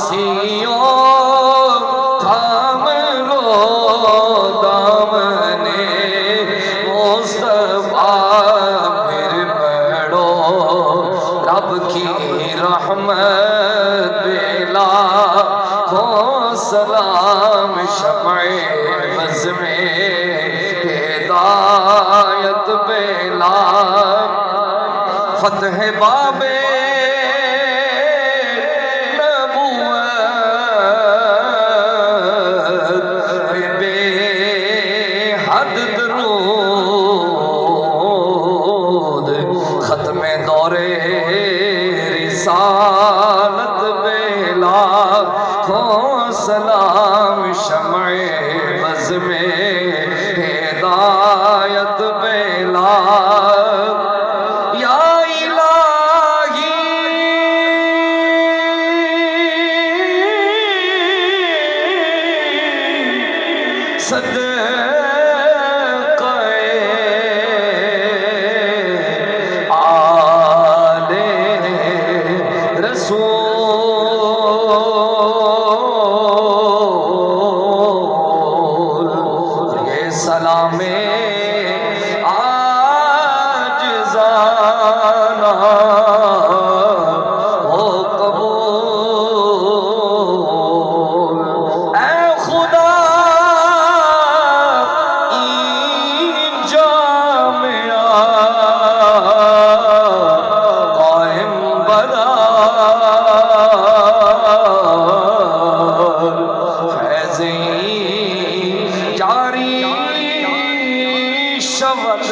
عاصیوں تھام لو دامنے مصطفیٰ پھر بڑھو رب کی رحمت بلا ہو سلام شمع بز میں ہدایت بلا فتح باب نبوت بے حد درود ختم دور رسالت بلا ہو سلام شمع بز میں ہدایت بلا یا الہی صدقہ آل رسول یہ سلام آجزانہ ہو قبول اے خدا این جامعہ قائم بدار فیضیں جاری شود